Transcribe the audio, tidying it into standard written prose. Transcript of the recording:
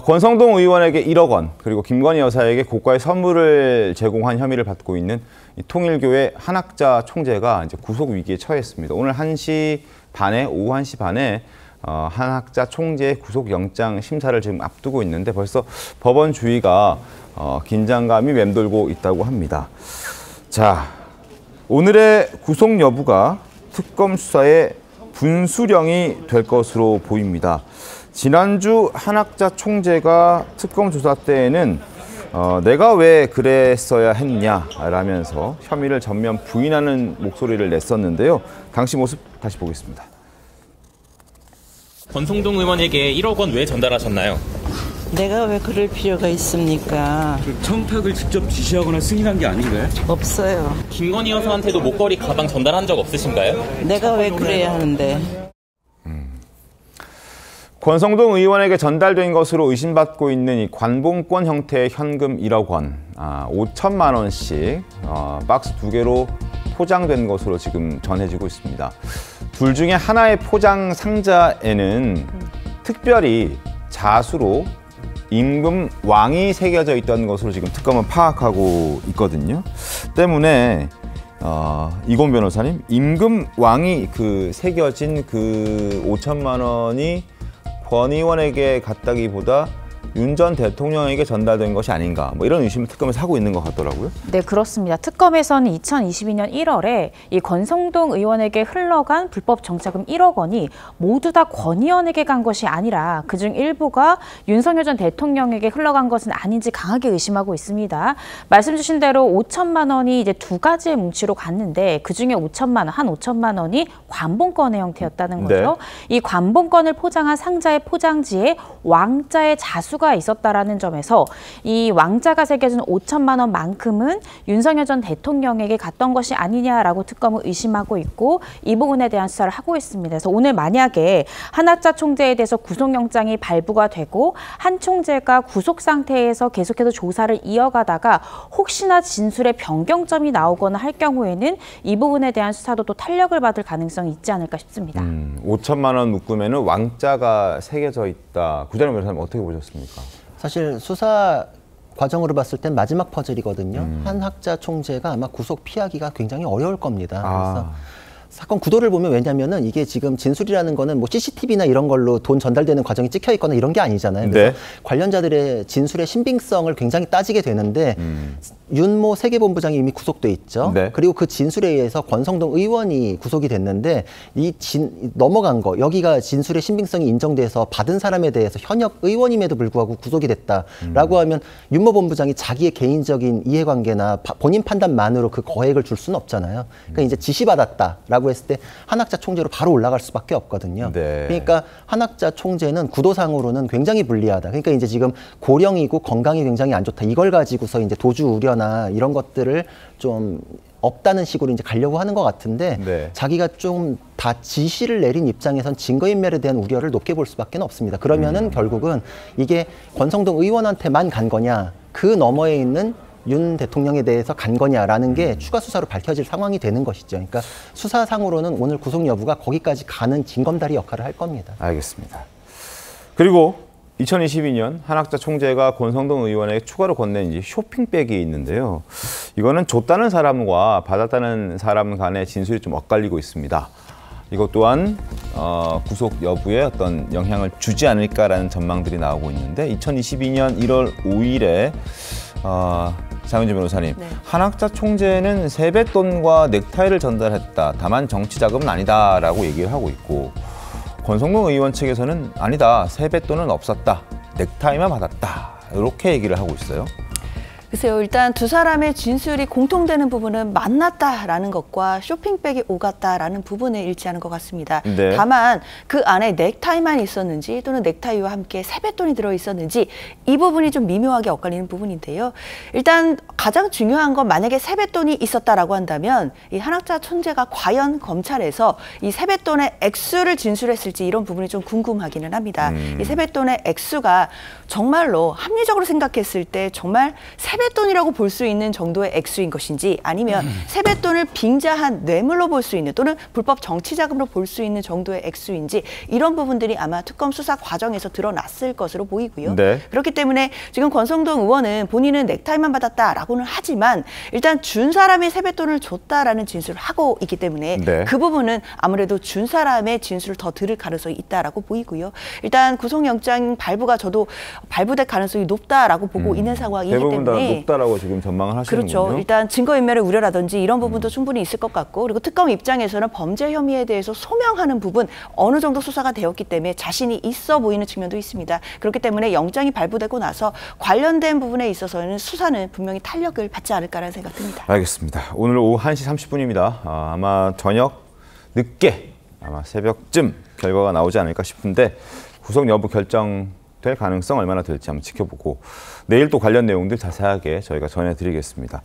권성동 의원에게 1억 원, 그리고 김건희 여사에게 고가의 선물을 제공한 혐의를 받고 있는 이 통일교회 한학자 총재가 이제 구속 위기에 처했습니다. 오늘 1시 반에, 오후 1시 반에 한학자 총재의 구속영장 심사를 지금 앞두고 있는데 벌써 법원 주의가 긴장감이 맴돌고 있다고 합니다. 자, 오늘의 구속 여부가 특검 수사의 분수령이 될 것으로 보입니다. 지난주 한학자 총재가 특검 조사 때에는 내가 왜 그랬어야 했냐라면서 혐의를 전면 부인하는 목소리를 냈었는데요. 당시 모습 다시 보겠습니다. 권성동 의원에게 1억 원 왜 전달하셨나요? 내가 왜 그럴 필요가 있습니까? 청탁을 직접 지시하거나 승인한 게 아닌가요? 없어요. 김건희 여사한테도 목걸이 가방 전달한 적 없으신가요? 내가 왜 그래야 하는데. 권성동 의원에게 전달된 것으로 의심받고 있는 이 관봉권 형태의 현금 1억 원, 5천만 원씩 박스 2개로 포장된 것으로 지금 전해지고 있습니다. 둘 중에 하나의 포장 상자에는 특별히 자수로 임금 왕이 새겨져 있던 것으로 지금 특검은 파악하고 있거든요. 때문에 이건 변호사님, 임금 왕이 새겨진 5천만 원이 권 의원에게 갔다기보다 윤 전 대통령에게 전달된 것이 아닌가, 뭐 이런 의심을 특검에서 하고 있는 것 같더라고요. 네, 그렇습니다. 특검에서는 2022년 1월에 이 권성동 의원에게 흘러간 불법 정착금 1억 원이 모두 다 권 의원에게 간 것이 아니라 그중 일부가 윤석열 전 대통령에게 흘러간 것은 아닌지 강하게 의심하고 있습니다. 말씀 주신 대로 5천만 원이 이제 두 가지의 뭉치로 갔는데 그중에 5천만 원이 관봉권의 형태였다는 거죠. 네. 이 관봉권을 포장한 상자의 포장지에 왕자의 자수가 있었다라는 점에서 이 왕자가 새겨진 5천만 원만큼은 윤석열 전 대통령에게 갔던 것이 아니냐라고 특검은 의심하고 있고 이 부분에 대한 수사를 하고 있습니다. 그래서 오늘 만약에 한학자 총재에 대해서 구속영장이 발부가 되고 한 총재가 구속 상태에서 계속해서 조사를 이어가다가 혹시나 진술에 변경점이 나오거나 할 경우에는 이 부분에 대한 수사도 또 탄력을 받을 가능성이 있지 않을까 싶습니다. 5천만 원 묶음에는 왕자가 새겨져 있다. 구자룡 변호사님 어떻게 보셨습니까? 사실 수사 과정으로 봤을 땐 마지막 퍼즐이거든요. 한학자 총재가 아마 구속 피하기가 굉장히 어려울 겁니다. 그래서 사건 구도를 보면, 왜냐면은 이게 지금 진술이라는 거는 뭐 CCTV나 이런 걸로 돈 전달되는 과정이 찍혀 있거나 이런 게 아니잖아요. 그래서 네. 관련자들의 진술의 신빙성을 굉장히 따지게 되는데 윤모 세계본부장이 이미 구속돼 있죠. 네. 그리고 그 진술에 의해서 권성동 의원이 구속이 됐는데 넘어간 거, 여기가 진술의 신빙성이 인정돼서 받은 사람에 대해서 현역 의원임에도 불구하고 구속이 됐다라고 하면 윤모 본부장이 자기의 개인적인 이해관계나 본인 판단만으로 그 거액을 줄 수는 없잖아요. 그러니까 이제 지시받았다라고 했을 때 한학자 총재로 바로 올라갈 수밖에 없거든요. 네. 그러니까 한학자 총재는 구도상으로는 굉장히 불리하다. 그러니까 이제 지금 고령이고 건강이 굉장히 안 좋다. 이걸 가지고서 이제 도주 우려나 이런 것들을 좀 없다는 식으로 이제 가려고 하는 것 같은데 네. 자기가 좀 다 지시를 내린 입장에선 증거인멸에 대한 우려를 높게 볼 수밖에 없습니다. 그러면은 결국은 이게 권성동 의원한테만 간 거냐, 그 너머에 있는 윤 대통령에 대해서 간 거냐라는 게 추가 수사로 밝혀질 상황이 되는 것이죠. 그러니까 수사상으로는 오늘 구속 여부가 거기까지 가는 징검다리 역할을 할 겁니다. 알겠습니다. 그리고 2022년 한학자 총재가 권성동 의원에게 추가로 건넨 이제 쇼핑백이 있는데요. 이거는 줬다는 사람과 받았다는 사람 간의 진술이 좀 엇갈리고 있습니다. 이것 또한 구속 여부에 어떤 영향을 주지 않을까라는 전망들이 나오고 있는데 2022년 1월 5일에 장윤진 변호사님, 네. 한학자 총재는 세뱃돈과 넥타이를 전달했다. 다만 정치 자금은 아니다라고 얘기를 하고 있고 권성동 의원 측에서는 아니다. 세뱃돈은 없었다. 넥타이만 받았다. 이렇게 얘기를 하고 있어요. 글쎄요, 일단 두 사람의 진술이 공통되는 부분은 만났다라는 것과 쇼핑백이 오갔다라는 부분에 일치하는 것 같습니다. 네. 다만 그 안에 넥타이만 있었는지 또는 넥타이와 함께 세뱃돈이 들어있었는지 이 부분이 좀 미묘하게 엇갈리는 부분인데요. 일단 가장 중요한 건 만약에 세뱃돈이 있었다라고 한다면 이 한학자 총재가 과연 검찰에서 이 세뱃돈의 액수를 진술했을지 이런 부분이 좀 궁금하기는 합니다. 이 세뱃돈의 액수가 정말로 합리적으로 생각했을 때 정말 세뱃돈이라고 볼 수 있는 정도의 액수인 것인지 아니면 세뱃돈을 빙자한 뇌물로 볼 수 있는 또는 불법 정치자금으로 볼 수 있는 정도의 액수인지 이런 부분들이 아마 특검 수사 과정에서 드러났을 것으로 보이고요. 네. 그렇기 때문에 지금 권성동 의원은 본인은 넥타이만 받았다라고는 하지만 일단 준 사람이 세뱃돈을 줬다라는 진술을 하고 있기 때문에 네. 그 부분은 아무래도 준 사람의 진술을 더 들을 가능성이 있다라고 보이고요. 일단 구속영장 발부가 저도 발부될 가능성이 높다라고 보고 있는 상황이기 대부분 다 때문에 높다라고 지금 전망을 하시는군요. 그렇죠. 일단 증거인멸의 우려라든지 이런 부분도 충분히 있을 것 같고 그리고 특검 입장에서는 범죄 혐의에 대해서 소명하는 부분 어느 정도 수사가 되었기 때문에 자신이 있어 보이는 측면도 있습니다. 그렇기 때문에 영장이 발부되고 나서 관련된 부분에 있어서는 수사는 분명히 탄력을 받지 않을까라는 생각 듭니다. 알겠습니다. 오늘 오후 1시 30분입니다. 아마 저녁 늦게 아마 새벽쯤 결과가 나오지 않을까 싶은데 구속 여부 결정될 가능성 얼마나 될지 한번 지켜보고 내일 또 관련 내용들 자세하게 저희가 전해드리겠습니다.